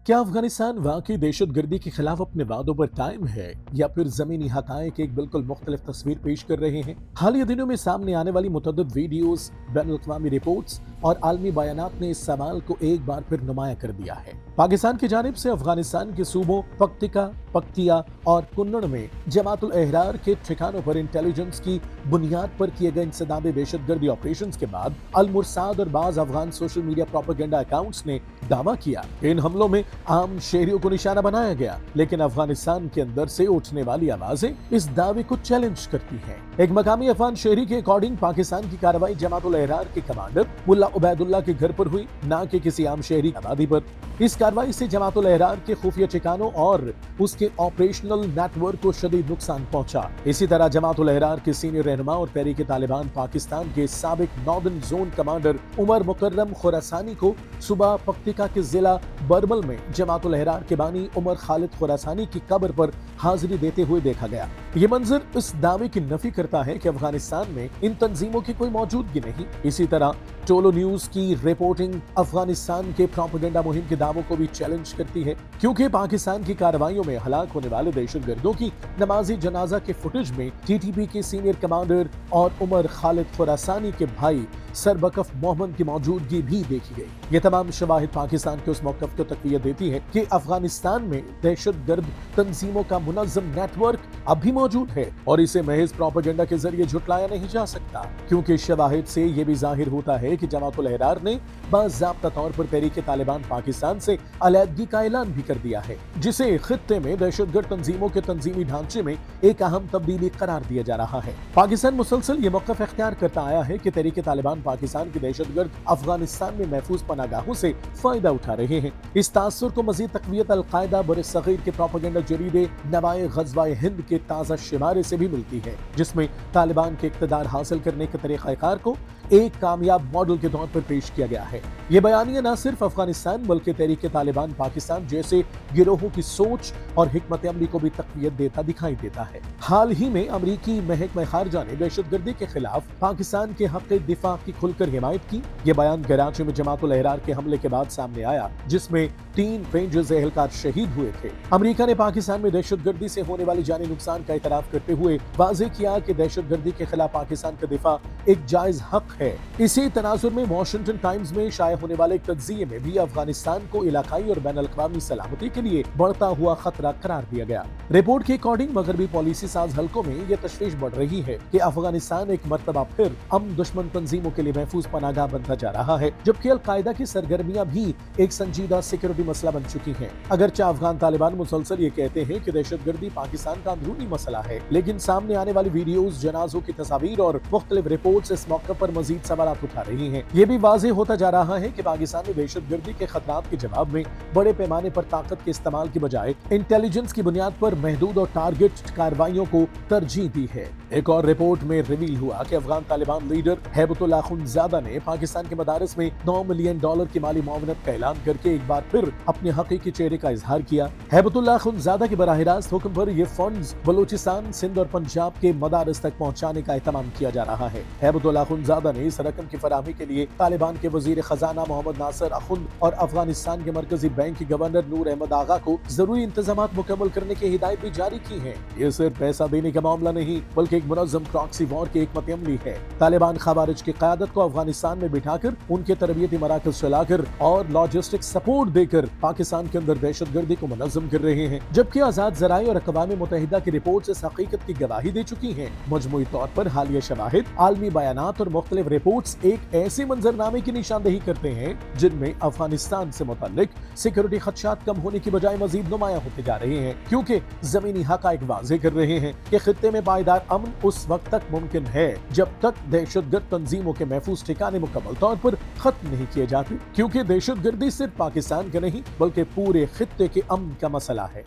क्या अफगानिस्तान वाकई दहशतगर्दी के खिलाफ अपने वादों पर कायम है या फिर जमीनी हकायक एक बिल्कुल मुख्तलिफ तस्वीर पेश कर रहे हैं? हालिया दिनों में सामने आने वाली मुतअद्दिद वीडियोस, बैनुल-अक़वामी रिपोर्ट्स और आलमी बयानात ने इस सवाल को एक बार फिर नुमाया कर दिया है। पाकिस्तान की जानिब से अफगानिस्तान के सूबों पक्तिका, पक्तिया और कुन्नड़ में जमात-उल-अहरार के ठिकानों पर इंटेलिजेंस की बुनियाद पर किए गए इंसदादी दहशतगर्दी ऑपरेशंस के बाद अल-मुरसाद और बाज Afghan social media propaganda accounts ने दावा किया कि इन हमलों में आम शहरियों को निशाना बनाया गया, लेकिन अफगानिस्तान के अंदर से उठने वाली आवाजें इस दावे को चैलेंज करती हैं। एक मकामी अफगान शहरी के अकॉर्डिंग पाकिस्तान की कार्रवाई जमात-उल-अहरार के कमांडर मुल्ला उबैदुल्लाह के घर पर हुई, न कि किसी आम शहरी आबादी पर। इस कार्रवाई से जमात-उल-अहरार के खुफिया ठिकानों और उसके ऑपरेशनल नेटवर्क को शदीद नुकसान पहुंचा। इसी तरह जमात-उल-अहरार के सीनियर रहनुमा और तहरीक-ए-तालिबान पाकिस्तान के साबिक नॉर्दर्न जोन कमांडर उमर मुकर्रम खुरासानी को सुबह पक्तिका के जिला बरमल में जमात-उल-अहरार के बानी उमर खालिद खुरासानी की कब्र पर हाजिरी देते हुए देखा गया। ये मंजर इस दावे की नफी करता है कि अफगानिस्तान में इन तंजीमों की कोई मौजूदगी नहीं। इसी तरह टोलो न्यूज की रिपोर्टिंग अफगानिस्तान के प्रोपेगेंडा मुहिम के दावों को भी चैलेंज करती है, क्योंकि पाकिस्तान की कार्रवाइयों में हलाक होने वाले दहशतगर्दों की नमाजी जनाजा के फुटेज में टीटीपी के सीनियर कमांडर और उमर खालिद खुरासानी के भाई सरबकफ मोहम्मद की मौजूदगी भी देखी गई। ये तमाम शवाहिद पाकिस्तान के उस मौक़िफ़ को तक़वियत देती है कि अफगानिस्तान में दहशतगर्द तंजीमों का मुनज़्ज़म नेटवर्क अब भी मौजूद है और इसे महज प्रोपेगेंडा के जरिए झुटलाया नहीं जा सकता, क्योंकि शवाहिद से ये भी जाहिर होता है कि जमात-उल-अहरार ने बाज़ाब्ता तौर पर तहरीक-ए-तालिबान पाकिस्तान से अलहदगी का ऐलान भी कर दिया है, जिसे खित्ते में दहशतगर्द तंजीमों के तंजीमी ढांचे में एक अहम तब्दीली करार दिया जा रहा है। पाकिस्तान मुसलसल ये मौक़िफ़ इख्तियार करता आया है कि तहरीक-ए-तालिबान पाकिस्तान के दहशतगर्द अफगानिस्तान में महफूज पनागाहों से फायदा उठा रहे हैं। इस तासुर को मजीद तक़वियत अल-कायदा बरसग़ीर के प्रोपेगेंडा जरीदे नवाए ग़ज़वाए हिंद के ताज़ा शुमारे से भी मिलती है, जिसमें तालिबान के इक़्तिदार हासिल करने के तरीक़ाकार को एक कामयाब मॉडल के तौर पर पेश किया गया है। ये बयानिया न सिर्फ अफगानिस्तान बल्कि तहरीक-ए-तालिबान पाकिस्तान जैसे गिरोहों की सोच और हिकमत अमली को भी तक़वियत देता दिखाई देता है। हाल ही में अमरीकी महकमा ख़ारजा ने दहशतगर्दी के खिलाफ पाकिस्तान के हक़ दिफा की खुलकर हिमायत की। ये बयान कराची में जमात-उल-अहरार के हमले के बाद सामने आया, जिसमें 3 रेंजर्स एहलकार शहीद हुए थे। अमरीका ने पाकिस्तान में दहशतगर्दी से होने वाली जानी नुकसान का इतराफ करते हुए वाज़ेह किया कि दहशतगर्दी के खिलाफ पाकिस्तान का दिफा एक जायज हक है। इसी तनाजुर में वॉशिंगटन टाइम्स में शाया होने वाले एक तज्ज़िये में भी अफगानिस्तान को इलाकाई और बैनुल-अक़वामी सलामती के लिए बढ़ता हुआ खतरा करार दिया गया। रिपोर्ट के अकॉर्डिंग मगरबी पॉलिसी साज हल्कों में यह तशवीश बढ़ रही है कि अफगानिस्तान एक मर्तबा फिर अमन दुश्मन तंजीमों के लिए महफूज पनागाह बनता जा रहा है, जबकि अल-कायदा की सरगर्मियां भी एक संजीदा सिक्योरिटी मसला बन चुकी हैं। अगरचे अफगान तालिबान मुसलसल ये कहते हैं कि दहशतगर्दी पाकिस्तान का अंदरूनी मसला है, लेकिन सामने आने वाली वीडियोस, जनाजों की तस्वीर और मुख्तलिफ रिपोर्ट्स इस मौके पर मजीद सवालात उठा रही हैं। ये भी वाज़ेह होता जा रहा है कि पाकिस्तान ने दहशतगर्दी के खतरात के जवाब में बड़े पैमाने पर ताकत के इस्तेमाल की बजाय इंटेलिजेंस की बुनियाद पर महदूद और टारगेट कार्रवाइयों को तरजीह दी है। एक और रिपोर्ट में रिवील हुआ कि अफगान तालिबान लीडर हैबतुल्लाह अख़ुंज़ादा ने पाकिस्तान के मदारिस में $9 मिलियन की माली मुआवनत का ऐलान करके एक बार फिर अपने हकीकी चेहरे का इजहार किया। हैबतुल्लाह अख़ुंज़ादा के बराह रास्त हुक्म पर ये फंड्स बलूचिस्तान, सिंध और पंजाब के मदारिस तक पहुँचाने का एहतमाम किया जा रहा है। हैबतुल्लाह अख़ुंज़ादा ने इस रकम की फराहमी के लिए तालिबान के वजीर खजाना मोहम्मद नासिर अख़ुंद और अफगानिस्तान के मरकजी बैंक के गवर्नर नूर अहमद आगा को जरूरी इंतजामात मुकम्मल करने की हिदायत भी जारी की है। ये सिर्फ पैसा देने का मामला नहीं, बल्कि एक मुनज़्ज़म प्रॉक्सी वॉर की हिकमत अमली है। तालिबान ख़वारिज की क़यादत को अफगानिस्तान में बिठाकर उनके तरबियती मराकज़ चलाकर और लॉजिस्टिक सपोर्ट देकर पाकिस्तान के अंदर दहशतगर्दी को मुनज़्ज़म कर रहे हैं, जबकि आज़ाद ज़राए और अक़वाम मुत्तहिदा की रिपोर्ट इस हकीकत की गवाही दे चुकी हैं। मजमूई तौर पर हालिया शवाहिद, आलमी बयानात और मुख्तलिफ रिपोर्ट्स एक ऐसे मंजरनामे की निशानदेही करते हैं जिनमें अफगानिस्तान से मुतल्लिक सिक्योरिटी खदशात कम होने की बजाय मजीद नुमाया होते जा रहे हैं, क्योंकि जमीनी हक़ाइक़ वाज़ेह कर रहे हैं कि खित्ते में पायदार अमन उस वक्त तक मुमकिन है जब तक दहशतगर्द तंजीमों के महफूज ठिकाने मुकम्मल तौर पर खत्म नहीं किए जाते, क्योंकि दहशतगर्दी सिर्फ पाकिस्तान का नहीं बल्कि पूरे खित्ते के अमन का मसला है।